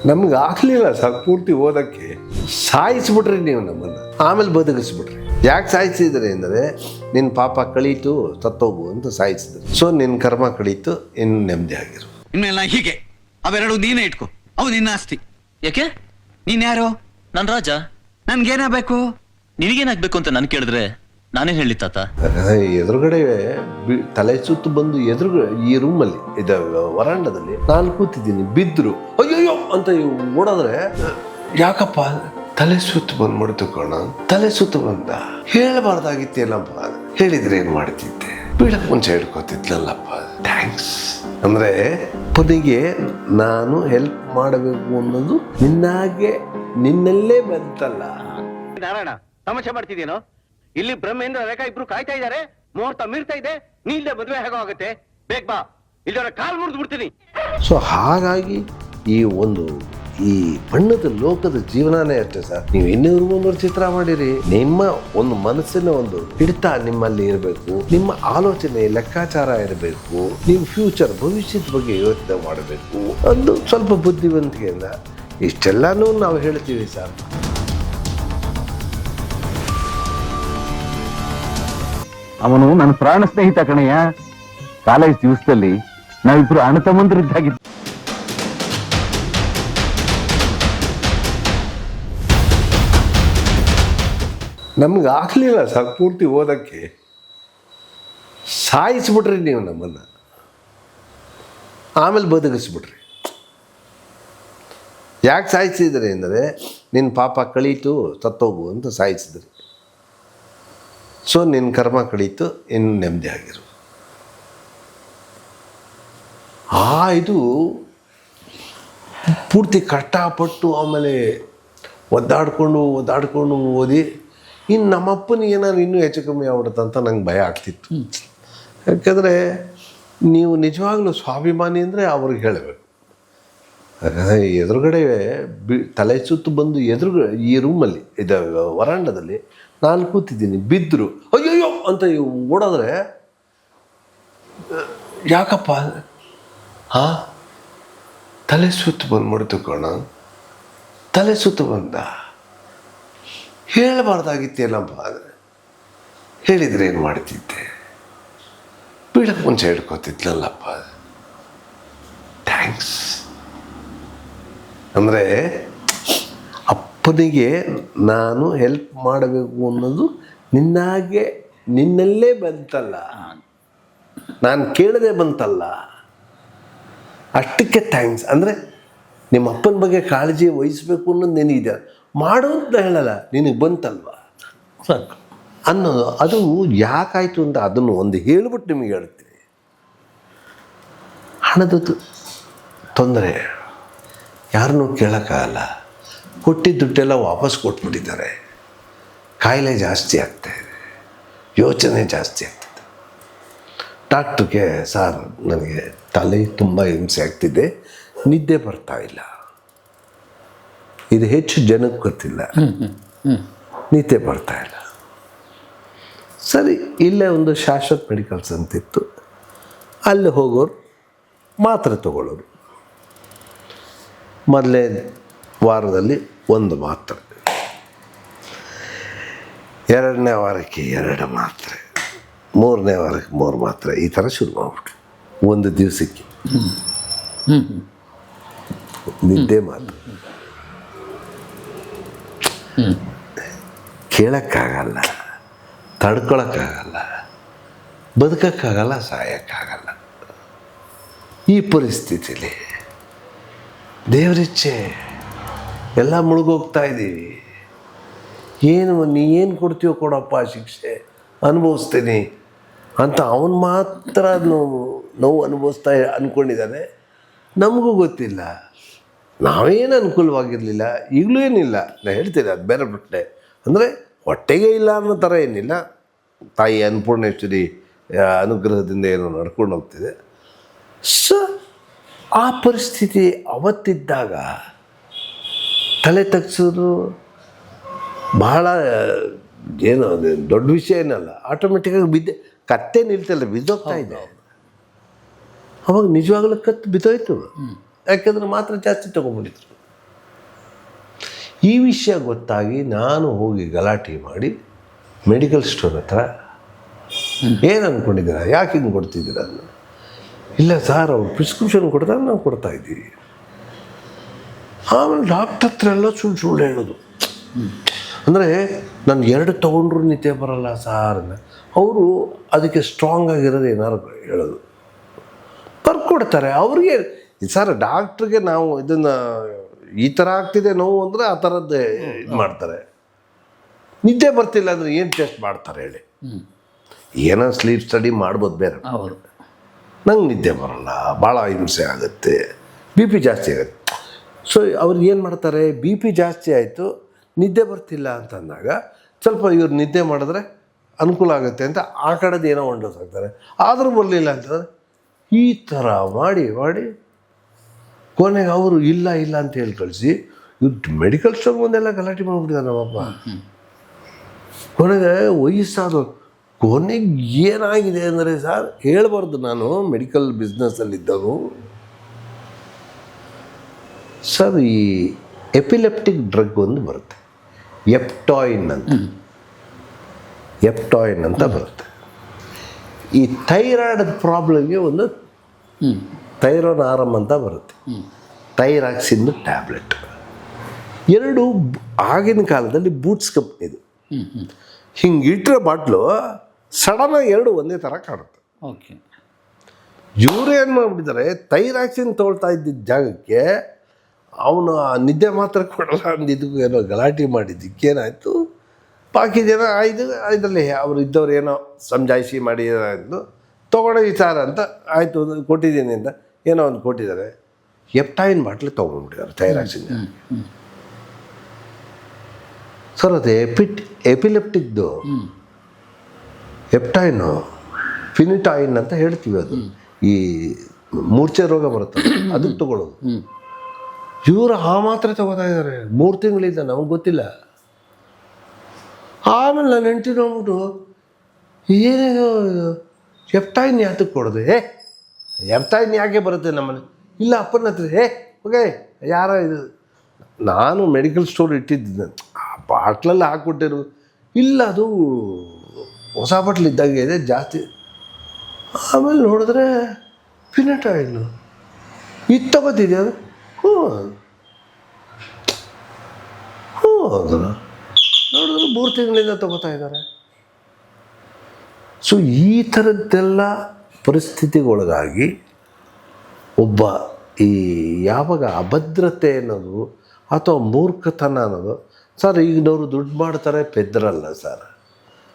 ನಮ್ಗೆ ಆಗಲಿಲ್ಲ ಸರ್ ಪೂರ್ತಿ ಓದೋಕ್ಕೆ. ಸಾಯಿಸ್ಬಿಟ್ರಿ ನೀವು ನಮ್ಮನ್ನು, ಆಮೇಲೆ ಬದುಕಿಸ್ಬಿಟ್ರಿ. ಯಾಕೆ ಸಾಯಿಸಿದ್ರಿ ಅಂದರೆ ನಿನ್ನ ಪಾಪ ಕಳೀತು ಸತ್ತೋಗು ಅಂತ ಸಾಯಿಸಿದ್ರಿ. ಸೊ ನಿನ್ನ ಕರ್ಮ ಕಳೀತು, ಇನ್ನು ನೆಮ್ಮದಿ ಆಗಿರು. ಇನ್ಮೇಲೆ ಹೀಗೆ ಅವೆರಡು ನೀನೇ ಇಟ್ಕೊ, ಅವು ನಿನ್ನ ಆಸ್ತಿ. ಯಾಕೆ? ನೀನ್ ಯಾರು? ನಾನ್ ರಾಜ. ನನ್ಗೇನಾಗಬೇಕು? ನಿನಗೇನಾಗ್ಬೇಕು ಅಂತ ನಾನು ಕೇಳಿದ್ರೆ ನಾನೇನ್ ಹೇಳಿ ತಾತ? ಎದುರುಗಡೆ ತಲೆ ಸುತ್ತು ಬಂದು ಈ ರೂಮಲ್ಲಿ ಇದು ವರಾಂಡದಲ್ಲಿ ನಾನು ಕೂತಿದ್ದೀನಿ. ಬಿದ್ದರು ಅಯ್ಯಯ್ಯೋ ಅಂತ ಓಡೋದ್ರೆ, ಯಾಕಪ್ಪ ತಲೆ ಸುತ್ತು ಬಂದ್ಬಿಡ್ತು ಕಣ, ತಲೆ ಸುತ್ತು ಬಂದ, ಹೇಳಬಾರ್ದಾಗಿತ್ತೇನಪ್ಪ, ಹೇಳಿದ್ರೆ ಏನ್ ಮಾಡ್ತಿದ್ದೆ, ಬೀಳಕ್ ಮುಂಚೆ ಹಿಡ್ಕೋತಿದ್ಲಲ್ಲಪ್ಪ. ಥ್ಯಾಂಕ್ಸ್ ಅಂದ್ರೆ ಕೊನೆಗೆ ನಾನು ಹೆಲ್ಪ್ ಮಾಡಬೇಕು ಅನ್ನೋದು ನಿನ್ನಾಗೆ ನಿನ್ನಲ್ಲೇ ಬಂತಲ್ಲ. ನಾರಾಯಣ ತಮಾಷೆ ಮಾಡ್ತಿದ್ದೀನೋ? ಇಲ್ಲಿ ಬ್ರಹ್ಮೇಂದ್ರ ರೇಖಾ ಇಬ್ರು ಕಾಯ್ತಾ ಇದ್ದಾರೆ, ಮುಹೂರ್ತ ಮೀರ್ತಾ ಇದೆ, ನೀ ಇಲ್ಲೇ ಮದುವೆ ಹೇಗೋ ಆಗುತ್ತೆ, ಬೇಗ ಬಾ, ಇಲ್ಲವರ ಕಾಲ್ ಮುರಿದು ಬಿಡ್ತೀನಿ. ಸೊ ಹಾಗಾಗಿ ಈ ಬಣ್ಣದ ಲೋಕದ ಜೀವನನೇ ಅಷ್ಟೇ ಸರ್. ನೀವು ಇನ್ನೂರು 300 ಚಿತ್ರ ಮಾಡಿರಿ, ನಿಮ್ಮ ಒಂದು ಮನಸ್ಸಿನ ಒಂದು ಹಿಡಿತ ನಿಮ್ಮಲ್ಲಿ ಇರಬೇಕು, ನಿಮ್ಮ ಆಲೋಚನೆ ಲೆಕ್ಕಾಚಾರ ಇರಬೇಕು, ನೀವು ಫ್ಯೂಚರ್ ಭವಿಷ್ಯದ ಬಗ್ಗೆ ಯೋಚನೆ ಮಾಡಬೇಕು. ಅದು ಸ್ವಲ್ಪ ಬುದ್ಧಿವಂತಿಕೆಯಿಂದ ಇಷ್ಟೆಲ್ಲನೂ ನಾವು ಹೇಳ್ತೀವಿ ಸರ್. ಅವನು ನನ್ನ ಪ್ರಾಣ ಸ್ನೇಹಿತ ಕಣಯ್ಯ. ಕಾಲೇಜ್ ದಿವಸದಲ್ಲಿ ನಾವಿಬ್ರು ಅಣ್ಣ ತಮ್ಮಂದ್ರಿದ್ದಾಗಿದ್ದ. ನಮ್ಗೆ ಆಗಲಿಲ್ಲ ಸರ್ ಪೂರ್ತಿ ಓದೋಕ್ಕೆ. ಸಾಯಿಸ್ಬಿಟ್ರಿ ನೀವು ನಮ್ಮನ್ನು, ಆಮೇಲೆ ಬದುಕಿಸ್ಬಿಟ್ರಿ. ಯಾಕೆ ಸಾಯಿಸಿದ್ರಿ ಅಂದರೆ ನಿನ್ನ ಪಾಪ ಕಳೀತು ಸತ್ತೋಗು ಅಂತ ಸಾಯಿಸಿದ್ರಿ. ಸೊ ನಿನ್ನ ಕರ್ಮ ಕಳೀತು, ಇನ್ನು ನೆಮ್ಮದಿ ಆಗಿರು. ಇದು ಪೂರ್ತಿ ಕಷ್ಟಪಟ್ಟು ಆಮೇಲೆ ಒದ್ದಾಡ್ಕೊಂಡು ಓದಿ ಇನ್ನು ನಮ್ಮಪ್ಪನಿಗೆ ಏನಾದ್ರು ಇನ್ನೂ ಹೆಚ್ಚು ಕಮ್ಮಿ ಆಗ್ಬಿಡುತ್ತೆ ಅಂತ ನಂಗೆ ಭಯ ಆಗ್ತಿತ್ತು. ಯಾಕೆಂದರೆ ನೀವು ನಿಜವಾಗ್ಲೂ ಸ್ವಾಭಿಮಾನಿ ಅಂದರೆ ಅವ್ರಿಗೆ ಹೇಳಬೇಕು. ಎದುರುಗಡೆ ತಲೆ ಸುತ್ತು ಬಂದು ಈ ರೂಮಲ್ಲಿ ಇದು ವರಾಂಡದಲ್ಲಿ ನಾನು ಕೂತಿದ್ದೀನಿ. ಬಿದ್ದರು ಅಯ್ಯಯ್ಯೋ ಅಂತ ಓಡೋದ್ರೆ, ಯಾಕಪ್ಪ ತಲೆ ಸುತ್ತು ಬಂದ್ಬಿಡ್ತು ಕಣ, ತಲೆ ಸುತ್ತು ಬಂದ, ಹೇಳಬಾರ್ದಾಗಿತ್ತೇನಪ್ಪ, ಹೇಳಿದ್ರೆ ಏನು ಮಾಡ್ತಿದ್ದೆ, ಬೀಳಕ್ಕೆ ಮುಂಚೆ ಹಿಡ್ಕೋತಿದ್ಲಲ್ಲಪ್ಪ. ಥ್ಯಾಂಕ್ಸ್ ಅಂದರೆ ಅಪ್ಪನಿಗೆ ನಾನು ಹೆಲ್ಪ್ ಮಾಡಬೇಕು ಅನ್ನೋದು ನಿನ್ನಲ್ಲೇ ಬಂತಲ್ಲ, ನಾನು ಕೇಳದೆ ಬಂತಲ್ಲ, ಅಷ್ಟಕ್ಕೆ ಥ್ಯಾಂಕ್ಸ್. ಅಂದರೆ ನಿಮ್ಮ ಅಪ್ಪನ ಬಗ್ಗೆ ಕಾಳಜಿ ವಹಿಸ್ಬೇಕು ಅನ್ನೋದು ನಿನಗಿದೆ, ಮಾಡು ಅಂತ ಹೇಳಲ್ಲ, ನಿನಗೆ ಬಂತಲ್ವ ಅನ್ನೋದು. ಅದು ಯಾಕಾಯಿತು ಅಂತ ಅದನ್ನು ಒಂದು ಹೇಳ್ಬಿಟ್ಟು ನಿಮಗೆ ಹೇಳ್ತೀನಿ. ಹಣದ ತೊಂದರೆ ಯಾರನ್ನೂ ಕೇಳೋಕ್ಕಾಗಲ್ಲ, ಕೊಟ್ಟಿದ್ದ ದುಡ್ಡೆಲ್ಲ ವಾಪಸ್ ಕೊಟ್ಬಿಟ್ಟಿದ್ದಾರೆ. ಕಾಯಿಲೆ ಜಾಸ್ತಿ ಆಗ್ತಾಯಿದೆ, ಯೋಚನೆ ಜಾಸ್ತಿ ಆಗ್ತಿದೆ. ಡಾಕ್ಟ್ರಿಗೆ, ಸರ್ ನನಗೆ ತಲೆ ತುಂಬ ಹಿಂಸೆ ಆಗ್ತಿದೆ, ನಿದ್ದೆ ಬರ್ತಾ ಇಲ್ಲ, ಇದು ಹೆಚ್ಚು ಜನಕ್ಕೆ ಗೊತ್ತಿಲ್ಲ, ನಿದ್ದೆ ಬರ್ತಾ ಇಲ್ಲ. ಸರಿ, ಇಲ್ಲೇ ಒಂದು ಶಾಶ್ವತ ಮೆಡಿಕಲ್ಸ್ ಅಂತಿತ್ತು, ಅಲ್ಲಿ ಹೋಗೋರು ಮಾತ್ರೆ ತಗೊಳ್ಳೋರು. ಮೊದಲೇ ವಾರದಲ್ಲಿ 1 ಮಾತ್ರೆ, 2ನೇ ವಾರಕ್ಕೆ 2 ಮಾತ್ರೆ, 3ನೇ ವಾರಕ್ಕೆ 3 ಮಾತ್ರೆ, ಈ ಥರ ಶುರು ಮಾಡ್ಬಿಟ್ರು. ಒಂದು ದಿವಸಕ್ಕೆ ನಿದ್ದೆ ಮಾತ್ರ. ಕೇಳೋಕ್ಕಾಗಲ್ಲ, ತಡ್ಕೊಳಕ್ಕಾಗಲ್ಲ, ಬದುಕೋಕ್ಕಾಗಲ್ಲ, ಸಾಯೋಕ್ಕಾಗಲ್ಲ. ಈ ಪರಿಸ್ಥಿತಿಲಿ ದೇವರಿಚ್ಛೆ ಎಲ್ಲ ಮುಳುಗೋಗ್ತಾ ಇದ್ದೀವಿ. ನೀ ಏನು ಕೊಡ್ತೀಯೋ ಕೊಡಪ್ಪ, ಶಿಕ್ಷೆ ಅನುಭವಿಸ್ತೀನಿ ಅಂತ ಅವನು ಮಾತ್ರ ನೋವು ಅನುಭವಿಸ್ತಾ ಅಂದ್ಕೊಂಡಿದ್ದಾನೆ. ನಮಗೂ ಗೊತ್ತಿಲ್ಲ, ನಾವೇನು ಅನುಕೂಲವಾಗಿರಲಿಲ್ಲ, ಈಗಲೂ ಏನಿಲ್ಲ. ನಾನು ಹೇಳ್ತೀನಿ, ಅದು ಬೇರೆ ಬಿಟ್ಟೆ. ಅಂದರೆ ಹೊಟ್ಟೆಗೆ ಇಲ್ಲ ಅನ್ನೋ ಥರ ಏನಿಲ್ಲ, ತಾಯಿ ಅನ್ನಪೂರ್ಣೇಶ್ವರಿ ಅನುಗ್ರಹದಿಂದ ಏನೋ ನಡ್ಕೊಂಡು ಹೋಗ್ತಿದೆ. ಸೊ ಆ ಪರಿಸ್ಥಿತಿ ಅವತ್ತಿದ್ದಾಗ ತಲೆ ತಗ್ಸೋದು ಬಹಳ ಏನೋ ದೊಡ್ಡ ವಿಷಯ ಏನಲ್ಲ. ಆಟೋಮೆಟಿಕ್ಕಾಗಿ ಕತ್ತೆ ನಿಲ್ತಲ್ಲ, ಬಿದ್ದೋಗ್ತಾ ಇದೆ. ಅವಾಗ ನಿಜವಾಗ್ಲೂ ಕತ್ತು ಬಿದ್ದೋಯ್ತು. ಯಾಕೆಂದ್ರೆ ಮಾತ್ರ ಜಾಸ್ತಿ ತೊಗೊಂಡ್ಬಿಟ್ಟಿದ್ರು. ಈ ವಿಷಯ ಗೊತ್ತಾಗಿ ನಾನು ಹೋಗಿ ಗಲಾಟೆ ಮಾಡಿ ಮೆಡಿಕಲ್ ಸ್ಟೋರ್ ಹತ್ರ ಏನು ಅಂದ್ಕೊಂಡಿದ್ದೀರಾ, ಯಾಕೆ ಹಿಂಗೆ ಕೊಡ್ತಿದ್ದೀರಾ ಅದನ್ನು? ಇಲ್ಲ ಸರ್, ಅವ್ರು ಪ್ರಿಸ್ಕ್ರಿಪ್ಷನ್ ಕೊಡ್ತಾರೆ, ನಾವು ಕೊಡ್ತಾ ಇದ್ದೀವಿ. ಆಮೇಲೆ ಡಾಕ್ಟರ್ ಹತ್ರ ಎಲ್ಲ ಸುಳ್ಳು ಹೇಳೋದು. ಅಂದರೆ ನಾನು 2 ತೊಗೊಂಡ್ರು ನಿದ್ದೆ ಬರಲ್ಲ ಸಾರ್. ಅವರು ಅದಕ್ಕೆ ಸ್ಟ್ರಾಂಗ್ ಆಗಿರೋದು ಏನಾರು ಹೇಳೋದು, ಬರ್ಕೊಡ್ತಾರೆ ಅವ್ರಿಗೆ. ಸರ್, ಡಾಕ್ಟ್ರಿಗೆ ನಾವು ಇದನ್ನು ಈ ಥರ ಆಗ್ತಿದೆ ನೋವು ಅಂದರೆ ಆ ಥರದ್ದು ಇದು ಮಾಡ್ತಾರೆ. ನಿದ್ದೆ ಬರ್ತಿಲ್ಲ ಅಂದರೆ ಏನು ಟೆಸ್ಟ್ ಮಾಡ್ತಾರೆ ಹೇಳಿ? ಏನೋ ಸ್ಲೀಪ್ ಸ್ಟಡಿ ಮಾಡ್ಬೋದು ಬೇರೆ. ಹೌದು. ನಂಗೆ ನಿದ್ದೆ ಬರೋಲ್ಲ, ಭಾಳ ಹಿಂಸೆ ಆಗುತ್ತೆ, ಬಿ ಪಿ ಜಾಸ್ತಿ ಆಗುತ್ತೆ. ಸೊ ಅವ್ರಿಗೆ ಏನು ಮಾಡ್ತಾರೆ, ಬಿ ಪಿ ಜಾಸ್ತಿ ಆಯಿತು, ನಿದ್ದೆ ಬರ್ತಿಲ್ಲ ಅಂತಂದಾಗ ಸ್ವಲ್ಪ ಇವ್ರು ನಿದ್ದೆ ಮಾಡಿದ್ರೆ ಅನುಕೂಲ ಆಗುತ್ತೆ ಅಂತ ಆ ಕಡೆದು ಏನೋ ಒಂಡೋಸ್ ಹಾಕ್ತಾರೆ. ಆದರೂ ಬರಲಿಲ್ಲ ಅಂತಂದರೆ ಈ ಥರ ಮಾಡಿ ಮಾಡಿ ಕೊನೆಗೆ ಅವರು ಇಲ್ಲ ಇಲ್ಲ ಅಂತ ಹೇಳಿ ಕಳಿಸಿ ಇವ್ರು ಮೆಡಿಕಲ್ ಸ್ಟೋರ್ ಮುಂದೆಲ್ಲ ಗಲಾಟೆ ಮಾಡಿಬಿಟ್ಟಿದ್ದಾರೆ ನಮ್ಮಪ್ಪ. ಕೊನೆಗೆ ವಯಸ್ಸಾದ ಕೊನೆಗೆ ಏನಾಗಿದೆ ಅಂದರೆ ಸರ್, ಹೇಳ್ಬಾರ್ದು, ನಾನು ಮೆಡಿಕಲ್ ಬಿಸ್ನೆಸ್ಸಲ್ಲಿದ್ದವನು ಸರ್. ಈ ಎಪಿಲೆಪ್ಟಿಕ್ ಡ್ರಗ್ ಒಂದು ಬರುತ್ತೆ, ಎಪ್ಟಾಯಿನ್ ಅಂತ ಬರುತ್ತೆ. ಈ ಥೈರಾಯ್ಡ್ ಪ್ರಾಬ್ಲಮ್ಗೆ ಒಂದು ಥೈರೋನಾರಮ್ ಅಂತ ಬರುತ್ತೆ, ಥೈರಾಕ್ಸಿನ್ ಟ್ಯಾಬ್ಲೆಟ್. 2 ಆಗಿನ ಕಾಲದಲ್ಲಿ ಬೂಟ್ಸ್ ಕಂಪ್ನಿದು. ಹಿಂಗೆ ಇಟ್ಟರೆ ಬಾಟ್ಲು ಸಡನ್ನಾಗಿ 2 ಒಂದೇ ಥರ ಕಾಣುತ್ತೆ. ಓಕೆ. ಇವರು ಏನು ಮಾಡಿಬಿಟ್ಟಿದ್ದಾರೆ, ಥೈರಾಕ್ಸಿನ್ ತೊಗೊಳ್ತಾ ಇದ್ದಿದ್ದ ಜಾಗಕ್ಕೆ ಅವನು ನಿದ್ದೆ ಮಾತ್ರ ಕೊಡಲ್ಲ ಅಂದಿದ್ದಕ್ಕೂ ಏನೋ ಗಲಾಟೆ ಮಾಡಿದ್ದಕ್ಕೇನಾಯಿತು, ಬಾಕಿ ಜನ ಇದರಲ್ಲಿ ಅವರು ಇದ್ದವ್ರು ಏನೋ ಸಮಜಾಯಿಸಿ ಮಾಡಿ ಆಯಿತು, ತೊಗೊಳ್ಳೋ ವಿಚಾರ ಅಂತ ಆಯಿತು ಕೊಟ್ಟಿದ್ದೀನಿ ಅಂತ ಏನೋ ಒಂದು ಕೊಟ್ಟಿದ್ದಾರೆ. ಎಪ್ಟಾಯಿನ್ ಬಾಟ್ಲಿ ತೊಗೊಂಡ್ಬಿಟ್ಟಿದ್ದಾರೆ ಥೈರಾಕ್ಸಿನ್. ಸರ್, ಅದು ಎಪಿಲೆಪ್ಟಿಕ್ದು ಎಪ್ಟಾಯಿನು ಫಿನಿಟಾಯಿನ್ ಅಂತ ಹೇಳ್ತೀವಿ. ಅದು ಈ ಮೂರ್ಛೆ ರೋಗ ಬರುತ್ತೆ ಅದಕ್ಕೆ ತಗೊಳ್ಳೋದು. ಇವರು ಆ ಮಾತ್ರೆ ತಗೋತಾ ಇದ್ದಾರೆ 3 ತಿಂಗಳಿಂದ, ನಮಗೆ ಗೊತ್ತಿಲ್ಲ. ಆಮೇಲೆ ನಾನು ಹೆಂಡತಿ ನೋಡ್ಬಿಟ್ಟು ಏನೇನೋ ಎಪ್ಟಾಯಿನ್ ಯಾತಕ್ಕೆ ಕೊಡೋದು, ಎಪ್ಟಾಯಿನ್ ಯಾಕೆ ಬರುತ್ತೆ ನಮ್ಮಲ್ಲಿ? ಇಲ್ಲ ಅಪ್ಪನ ಹತ್ರ ಓಕೆ ಯಾರ ಇದು, ನಾನು ಮೆಡಿಕಲ್ ಸ್ಟೋರ್ ಇಟ್ಟಿದ್ದೆ, ಆ ಬಾಟ್ಲಲ್ಲಿ ಹಾಕ್ಕೊಟ್ಟಿರು. ಇಲ್ಲ, ಅದು ಹೊಸ ಬಾಟ್ಲ್ ಇದ್ದಾಗ ಇದೆ ಜಾಸ್ತಿ. ಆಮೇಲೆ ನೋಡಿದ್ರೆ ಫಿನಿಟಾಯಿನ್ನು ಇದು ತಗೋತಿದ್ಯಾ? ಹ್ಞೂ ಅದನ್ನು ನೋಡಿದ್ರೆ 3 ತಿಂಗಳಿಂದ ತಗೋತಾ ಇದ್ದಾರೆ. ಸೊ ಈ ಥರದ್ದೆಲ್ಲ ಪರಿಸ್ಥಿತಿಗೊಳಗಾಗಿ ಒಬ್ಬ ಈ ಯಾವಾಗ ಅಭದ್ರತೆ ಅನ್ನೋದು ಅಥವಾ ಮೂರ್ಖತನ ಅನ್ನೋದು, ಸರ್ ಈಗಿನವರು ದುಡ್ಡು ಮಾಡ್ತಾರೆ ಪೆದ್ರಲ್ಲ ಸರ್,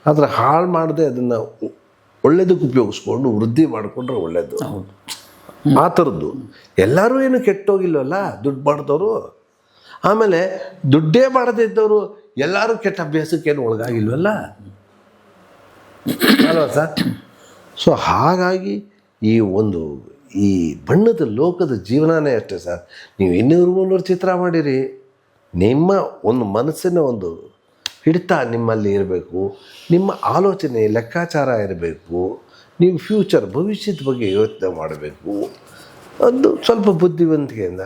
ಆದರೆ ಹಾಳು ಮಾಡದೆ ಅದನ್ನು ಒಳ್ಳೆಯದಕ್ಕೆ ಉಪಯೋಗಿಸ್ಕೊಂಡು ವೃದ್ಧಿ ಮಾಡಿಕೊಂಡ್ರೆ ಒಳ್ಳೆಯದು. ಆ ಥರದ್ದು ಎಲ್ಲರೂ ಏನು ಕೆಟ್ಟೋಗಿಲ್ವಲ್ಲ ದುಡ್ಡು ಮಾಡಿದವರು. ಆಮೇಲೆ ದುಡ್ಡೇ ಮಾಡದೇ ಇದ್ದವರು ಎಲ್ಲರೂ ಕೆಟ್ಟ ಅಭ್ಯಾಸಕ್ಕೇನು ಒಳಗಾಗಿಲ್ವಲ್ಲ ಅಲ್ವಾ ಸರ್? ಸೊ ಹಾಗಾಗಿ ಈ ಬಣ್ಣದ ಲೋಕದ ಜೀವನನೇ ಅಷ್ಟೇ ಸರ್. ನೀವು 200-300 ಚಿತ್ರ ಮಾಡಿರಿ, ನಿಮ್ಮ ಒಂದು ಮನಸ್ಸಿನ ಒಂದು ಹಿಡಿತ ನಿಮ್ಮಲ್ಲಿ ಇರಬೇಕು, ನಿಮ್ಮ ಆಲೋಚನೆ ಲೆಕ್ಕಾಚಾರ ಇರಬೇಕು, ನೀವು ಭವಿಷ್ಯದ ಬಗ್ಗೆ ಯೋಚನೆ ಮಾಡಬೇಕು. ಅದು ಸ್ವಲ್ಪ ಬುದ್ಧಿವಂತಿಕೆಯಿಂದ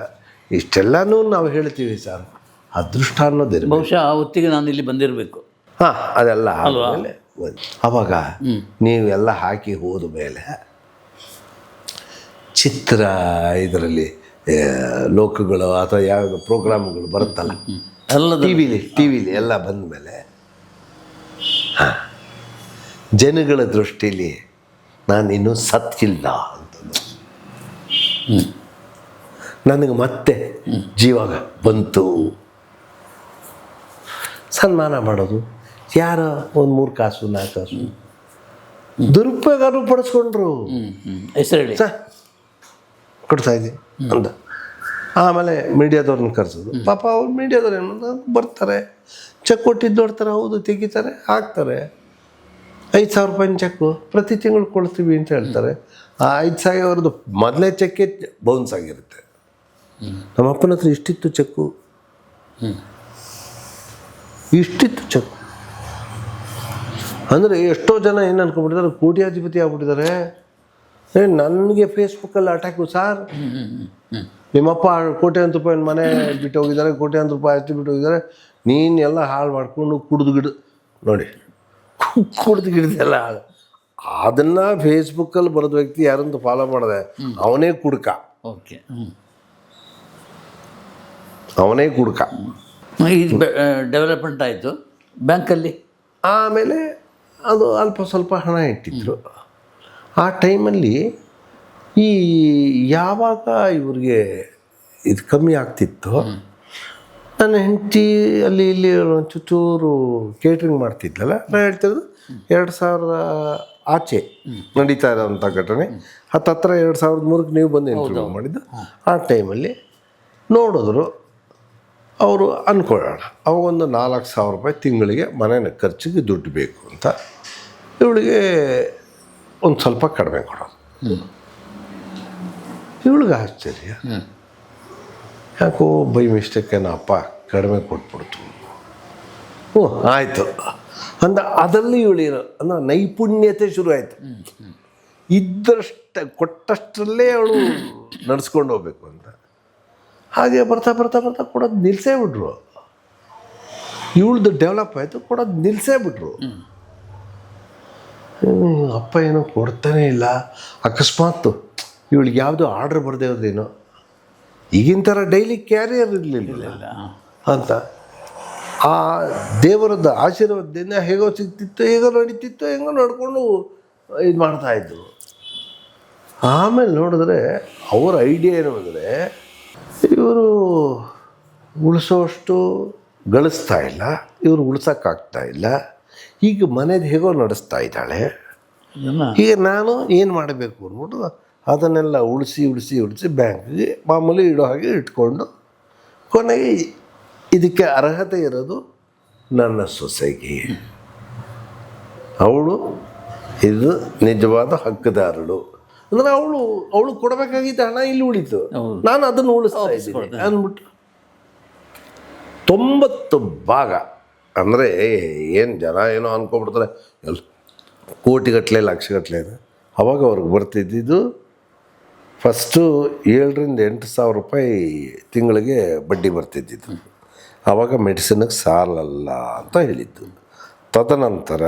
ಇಷ್ಟೆಲ್ಲನೂ ನಾವು ಹೇಳ್ತೀವಿ ಸರ್. ಅದೃಷ್ಟ ಅನ್ನೋದಿರಬೇಕು. ಬಹುಶಃ ಆ ಹೊತ್ತಿಗೆ ನಾನು ಇಲ್ಲಿ ಬಂದಿರಬೇಕು. ಹಾಂ, ಅದೆಲ್ಲ ಆದಮೇಲೆ ಆವಾಗ ನೀವೆಲ್ಲ ಹಾಕಿ ಹೋದ ಮೇಲೆ ಚಿತ್ರ ಇದರಲ್ಲಿ ಲೋಕಗಳು ಅಥವಾ ಯಾವ ಪ್ರೋಗ್ರಾಮ್ಗಳು ಬರುತ್ತಲ್ಲ ಟಿವಿಲಿ ಎಲ್ಲ ಬಂದ ಮೇಲೆ ಹಾಂ, ಜನಗಳ ದೃಷ್ಟಿಲಿ ನಾನಿನ್ನೂ ಸತ್ತಿಲ್ಲ ಅಂತಂದು ನನಗೆ ಮತ್ತೆ ಜೀವಾಗ ಬಂತು. ಸನ್ಮಾನ ಮಾಡೋದು, ಯಾರೋ ಒಂದು 3 ಕಾಸು 4 ಕಾಸು ದುರುಪಯೋಗ ಪಡಿಸ್ಕೊಂಡ್ರು. ಹೆಸರು ಹೇಳಿ ಸರ್ ಕೊಡ್ತಾಯಿದ್ದೀನಿ ಅಂತ. ಆಮೇಲೆ ಮೀಡಿಯಾದವ್ರನ್ನ ಕರೆಸೋದು. ಪಾಪ ಅವ್ರು ಮೀಡಿಯಾದವ್ರು ಏನು ಬರ್ತಾರೆ, ಚೆಕ್ ಕೊಟ್ಟಿದ್ದು ನೋಡ್ತಾರೆ, ಹೌದು ತೆಗಿತಾರೆ, ಹಾಕ್ತಾರೆ. 5,000 ರೂಪಾಯಿನ ಚೆಕ್ಕು ಪ್ರತಿ ತಿಂಗಳು ಕೊಡ್ತೀವಿ ಅಂತ ಹೇಳ್ತಾರೆ. ಆ 5,000 ಮೊದಲನೇ ಚೆಕ್ಕೆ ಬೌನ್ಸ್ ಆಗಿರುತ್ತೆ. ನಮ್ಮ ಅಪ್ಪನ ಹತ್ರ ಇಷ್ಟಿತ್ತು ಚೆಕ್ಕು, ಇಷ್ಟಿತ್ತು ಚೆಕ್ಕು ಅಂದರೆ ಎಷ್ಟೋ ಜನ ಏನು ಅನ್ಕೊಂಡ್ಬಿಟ್ಟಿದ್ದಾರೆ, ಕೋಟ್ಯಾಧಿಪತಿ ಆಗ್ಬಿಟ್ಟಿದ್ದಾರೆ. ನನಗೆ ಫೇಸ್ಬುಕ್ಕಲ್ಲಿ ಅಟ್ಯಾಕು ಸರ್, ನಿಮ್ಮಪ್ಪ ಕೋಟ್ಯಾಂತರ ರೂಪಾಯಿ ಮನೆ ಬಿಟ್ಟು ಹೋಗಿದ್ದಾರೆ, ಕೋಟ್ಯಾಂತರ ರೂಪಾಯಿ ಆಸ್ತಿ ಬಿಟ್ಟು ಹೋಗಿದ್ದಾರೆ, ನೀನು ಎಲ್ಲ ಹಾಳು ಮಾಡ್ಕೊಂಡು ಕುಡಿದು ನೋಡಿ ಕುಡಿದು ಗಿಡದೆಲ್ಲ ಹಾಳು. ಅದನ್ನು ಫೇಸ್ಬುಕ್ಕಲ್ಲಿ ಬರೆದ ವ್ಯಕ್ತಿ ಯಾರಂತ ಫಾಲೋ ಮಾಡಿದೆ, ಅವನೇ ಕುಡ್ಕ, ಓಕೆ. ಅವನೇ ಕುಡ್ಕ. ಇದು ಡೆವಲಪ್ಮೆಂಟ್ ಆಯಿತು ಬ್ಯಾಂಕಲ್ಲಿ. ಆಮೇಲೆ ಅದು ಅಲ್ಪ ಸ್ವಲ್ಪ ಹಣ ಇಟ್ಟಿದ್ರು. ಆ ಟೈಮಲ್ಲಿ ಈ ಯಾವಾಗ ಇವ್ರಿಗೆ ಇದು ಕಮ್ಮಿ ಆಗ್ತಿತ್ತು, ನನ್ನ ಹೆಂಡತಿ ಅಲ್ಲಿ ಇಲ್ಲಿ ಚೂರು ಕೇಟ್ರಿಂಗ್ ಮಾಡ್ತಿದ್ಲಲ್ಲ, ನಾನು ಹೇಳ್ತಿರೋದು 2000 ಆಚೆ ನಡೀತಾ ಇರೋವಂಥ ಘಟನೆ. ಹತ್ತಿರ 2003 ನೀವು ಬಂದು ಇಂಟರ್ವ್ಯೂ ಮಾಡಿದ್ದು. ಆ ಟೈಮಲ್ಲಿ ನೋಡಿದ್ರು ಅವರು, ಅಂದ್ಕೊಳ್ಳೋಣ ಅವಾಗೊಂದು 4000 ರೂಪಾಯಿ ತಿಂಗಳಿಗೆ ಮನೆಯ ಖರ್ಚಿಗೆ ದುಡ್ಡು ಬೇಕು ಅಂತ. ಇವಳಿಗೆ ಒಂದು ಸ್ವಲ್ಪ ಕಡಿಮೆ ಕೊಡೋದು. ಇವಳಿಗೆ ಆಶ್ಚರ್ಯ, ಯಾಕೋ ಬೈ ಮಿಸ್ಟೇಕೇನ ಅಪ್ಪ ಕಡಿಮೆ ಕೊಟ್ಬಿಡ್ತು. ಹ್ಞೂ ಆಯಿತು ಅಂದ. ಅದರಲ್ಲಿ ಇವಳಿರೋ ಅನ್ನೋ ನೈಪುಣ್ಯತೆ ಶುರು ಆಯಿತು. ಕೊಟ್ಟಷ್ಟರಲ್ಲೇ ಅವಳು ನಡೆಸ್ಕೊಂಡು ಹೋಗ್ಬೇಕು ಅಂತ. ಹಾಗೆ ಬರ್ತಾ ಬರ್ತಾ ಬರ್ತಾ ಕೊಡೋದು ನಿಲ್ಲಿಸೇ ಬಿಟ್ರು. ಇವಳ್ದು ಡೆವಲಪ್ ಆಯಿತು, ಕೊಡೋದು ನಿಲ್ಲಿಸೇ ಬಿಟ್ರು. ಅಪ್ಪ ಏನೋ ಕೊಡ್ತಾನೇ ಇಲ್ಲ. ಅಕಸ್ಮಾತ್ ಇವಳಿಗೆ ಯಾವುದೋ ಆರ್ಡ್ರ್ ಬರದೇ ಹೋದೇನೋ, ಈಗಿನ ಥರ ಡೈಲಿ ಕ್ಯಾರಿಯರ್ ಇರಲಿಲ್ಲ ಅಂತ. ಆ ದೇವರದ್ದು ಆಶೀರ್ವಾದದಿಂದ ಹೇಗೋ ಸಿಗ್ತಿತ್ತು, ಹೇಗೋ ನಡೀತಿತ್ತು, ಹೆಂಗೋ ನಡ್ಕೊಂಡು ಇದು ಮಾಡ್ತಾಯಿದ್ರು. ಆಮೇಲೆ ನೋಡಿದ್ರೆ ಅವರ ಐಡಿಯಾ ಏನು ಅಂದರೆ, ಇವರು ಉಳಿಸೋಷ್ಟು ಗಳಿಸ್ತಾ ಇಲ್ಲ, ಇವರು ಉಳ್ಸೋಕ್ಕಾಗ್ತಾ ಇಲ್ಲ, ಈಗ ಮನೇದು ಹೇಗೋ ನಡೆಸ್ತಾ ಇದ್ದಾಳೆ, ಈಗ ನಾನು ಏನು ಮಾಡಬೇಕು ಅಂದ್ಬಿಟ್ಟು ಅದನ್ನೆಲ್ಲ ಉಳಿಸಿ ಬ್ಯಾಂಕಿಗೆ ಮಾಮೂಲಿ ಇಡೋ ಹಾಗೆ ಇಟ್ಕೊಂಡು, ಕೊನೆಗೆ ಇದಕ್ಕೆ ಅರ್ಹತೆ ಇರೋದು ನನ್ನ ಸೊಸೆಗೆ. ಅವಳು ಇದು ನಿಜವಾದ ಹಕ್ಕುದಾರಳು. ಅಂದರೆ ಅವಳು ಕೊಡಬೇಕಾಗಿದ್ದ ಹಣ ಇಲ್ಲಿ ಉಳಿತು, ನಾನು ಅದನ್ನು ಉಳಿಸ್ತಾ ಇದ್ದೀನಿ ಅಂದ್ಬಿಟ್ಟು 90 ಭಾಗ. ಅಂದರೆ ಏನು ಜನ ಏನೋ ಅಂದ್ಕೊಬಿಡ್ತಾರೆ, ಎಲ್ಲ ಕೋಟಿಗಟ್ಟಲೆ ಲಕ್ಷಗಟ್ಟಲೆ ಇದೆ. ಅವಾಗ ಅವ್ರಿಗೆ ಬರ್ತಿದ್ದಿದ್ದು ಫಸ್ಟು 7,000 to 8,000 ರೂಪಾಯಿ ತಿಂಗಳಿಗೆ ಬಡ್ಡಿ ಬರ್ತಿದ್ದಿದ್ದು. ಆವಾಗ ಮೆಡಿಸಿನ್ಗೆ ಸಾಲಲ್ಲ ಅಂತ ಹೇಳಿದ್ದು. ತದನಂತರ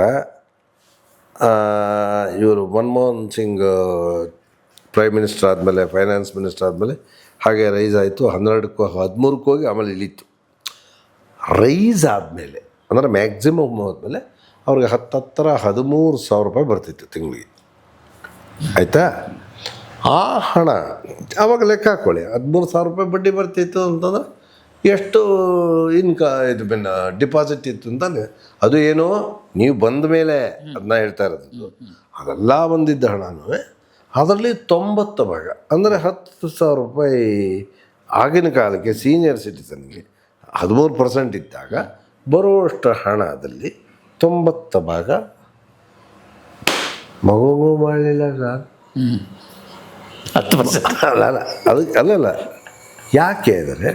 ಇವರು ಮನಮೋಹನ್ ಸಿಂಗ್ ಪ್ರೈಮ್ ಮಿನಿಸ್ಟರ್ ಆದಮೇಲೆ, ಫೈನಾನ್ಸ್ ಮಿನಿಸ್ಟರ್ ಆದಮೇಲೆ ಹಾಗೆ ರೈಸ್ ಆಯಿತು. 12ಕ್ಕೂ 13ಕ್ಕೂ ಹೋಗಿ ಆಮೇಲೆ ಇಳೀತು. ರೈಸ್ ಆದಮೇಲೆ ಅಂದರೆ ಮ್ಯಾಕ್ಸಿಮಮ್ ಹೋದ್ಮೇಲೆ ಅವ್ರಿಗೆ 13,000 ರೂಪಾಯಿ ಬರ್ತಿತ್ತು ತಿಂಗಳಿಗೆ. ಆಯಿತಾ? ಆ ಹಣ ಆವಾಗ ಲೆಕ್ಕ ಹಾಕ್ಕೊಳ್ಳಿ, 13,000 ರೂಪಾಯಿ ಬಡ್ಡಿ ಬರ್ತಿತ್ತು ಅಂತಂದ್ರೆ ಎಷ್ಟು ಇದು ಡಿಪಾಸಿಟ್ ಇತ್ತು ಅಂತಾನೆ. ಅದು ಏನೋ ನೀವು ಬಂದ ಮೇಲೆ ಅದನ್ನ ಹೇಳ್ತಾ ಇರೋದು. ಅದೆಲ್ಲ ಬಂದಿದ್ದ ಹಣನೂ ಅದರಲ್ಲಿ 90 ಭಾಗ ಅಂದರೆ 10,000 ರೂಪಾಯಿ ಆಗಿನ ಕಾಲಕ್ಕೆ ಸೀನಿಯರ್ ಸಿಟಿಸನ್ಗೆ 13% ಇದ್ದಾಗ ಬರುವಷ್ಟು ಹಣದಲ್ಲಿ 90 ಭಾಗ ಮಗುಗೂ ಮಾಡಲಿಲ್ಲ ಸರ್. 10% ಅಲ್ಲ ಅಲ್ಲಲ್ಲ, ಯಾಕೆ ಅಂದರೆ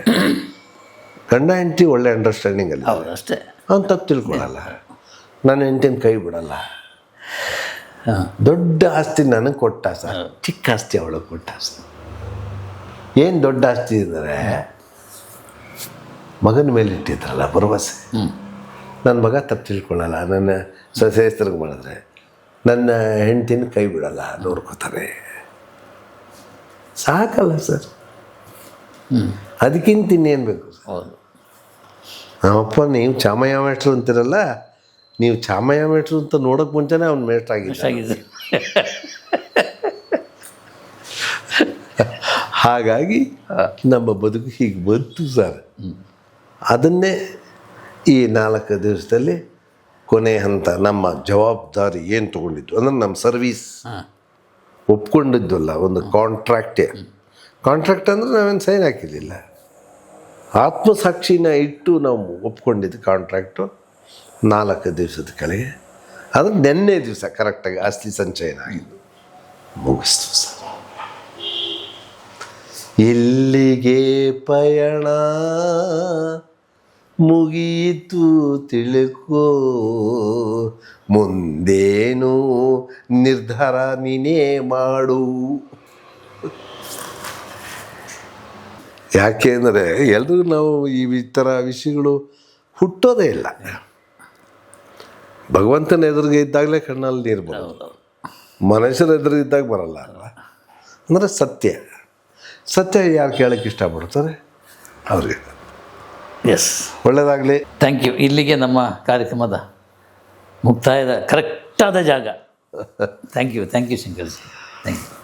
ಗಂಡ ಹೆಂಡತಿ ಒಳ್ಳೆ ಅಂಡರ್ಸ್ಟ್ಯಾಂಡಿಂಗಲ್ಲಿ ಹೌದು ಅಷ್ಟೇ. ಅವ್ನು ತಪ್ಪು ತಿಳ್ಕೊಳ್ಳಲ್ಲ, ನನ್ನ ಹೆಂಡತಿನ ಕೈ ಬಿಡಲ್ಲ. ದೊಡ್ಡ ಆಸ್ತಿ ನನಗೆ ಕೊಟ್ಟ ಸರ್, ಚಿಕ್ಕ ಆಸ್ತಿ ಅವಳಿಗೆ ಕೊಟ್ಟ ಸರ್. ಏನು ದೊಡ್ಡ ಆಸ್ತಿ ಅಂದರೆ ಮಗನ ಮೇಲೆ ಇಟ್ಟಿದ್ರಲ್ಲ ಭರವಸೆ. ನನ್ನ ಮಗ ತಪ್ಪು ತಿಳ್ಕೊಳ್ಳಲ್ಲ, ನನ್ನ ಸೊಸೆ ಹೆಸರಿಗೆ ಮಾಡಿದ್ರೆ ನನ್ನ ಹೆಂಡತಿನ ಕೈ ಬಿಡಲ್ಲ, ನೋಡ್ಕೋತಾರೆ. ಸಾಕಲ್ಲ ಸರ್, ಅದಕ್ಕಿಂತ ಇನ್ನೇನು ಬೇಕು ಸರ್? ಹೌದು. ನಮ್ಮಪ್ಪ ನೀವು ಚಾಮಯ್ಯ ಮೇಷ್ಟ್ರು ಅಂತಿರಲ್ಲ, ನೀವು ಚಾಮಯ್ಯ ಮೇಷ್ಟ್ರು ಅಂತ ನೋಡೋಕೆ ಮುಂಚೆನೇ ಅವ್ನು ಮೇಷ್ಟ್ರು ಆಗಿದ್ದ. ಹಾಗಾಗಿ ನಮ್ಮ ಬದುಕು ಹೀಗೆ ಬಂತು ಸರ್. ಅದನ್ನೇ ಈ 4 ದಿವಸದಲ್ಲಿ ಕೊನೆ ಹಂತ ನಮ್ಮ ಜವಾಬ್ದಾರಿ ಏನು ತೊಗೊಂಡಿದ್ದು ಅಂದರೆ ನಮ್ಮ ಸರ್ವೀಸ್ ಒಪ್ಕೊಂಡಿದ್ವಲ್ಲ, ಒಂದು ಕಾಂಟ್ರಾಕ್ಟೇ. ಕಾಂಟ್ರಾಕ್ಟ್ ಅಂದರೆ ನಾವೇನು ಸೈನ್ ಹಾಕಿರಲಿಲ್ಲ, ಆತ್ಮಸಾಕ್ಷಿನ ಇಟ್ಟು ನಾವು ಒಪ್ಕೊಂಡಿದ್ದು ಕಾಂಟ್ರಾಕ್ಟು 4 ದಿವಸದ ಕೆಳಗೆ. ಅದು ನೆನ್ನೆ ದಿವಸ ಕರೆಕ್ಟಾಗಿ ಆಸ್ತಿ ಸಂಚಯನ ಆಗಿದ್ದು ಮುಗಿಸ್ತು ಸರ್. ಇಲ್ಲಿಗೆ ಪಯಣ ಮುಗಿಯಿತು ತಿಳ್ಕೋ, ಮುಂದೇನು ನಿರ್ಧಾರ ನೀನೇ ಮಾಡು. ಯಾಕೆ ಅಂದರೆ ಎಲ್ರಿಗೂ ನಾವು ಈ ಥರ ವಿಷಯಗಳು ಹುಟ್ಟೋದೇ ಇಲ್ಲ. ಭಗವಂತನ ಎದುರಿಗೆ ಇದ್ದಾಗಲೇ ಕಣ್ಣಲ್ಲಿ ನೀರು ಬರೋದು, ಮನುಷ್ಯರ ಎದುರಿದ್ದಾಗ ಬರಲ್ಲ ಅಲ್ವ. ಅಂದರೆ ಸತ್ಯ ಯಾರು ಕೇಳೋಕ್ಕೆ ಇಷ್ಟಪಡ್ತಾರೆ ಅವ್ರಿಗೆ. ಎಸ್, ಒಳ್ಳೆಯದಾಗಲಿ. Thank you. ಇಲ್ಲಿಗೆ ನಮ್ಮ ಕಾರ್ಯಕ್ರಮದ ಮುಕ್ತಾಯದ ಕರೆಕ್ಟಾದ ಜಾಗ. Thank you Shankar ji, thank you.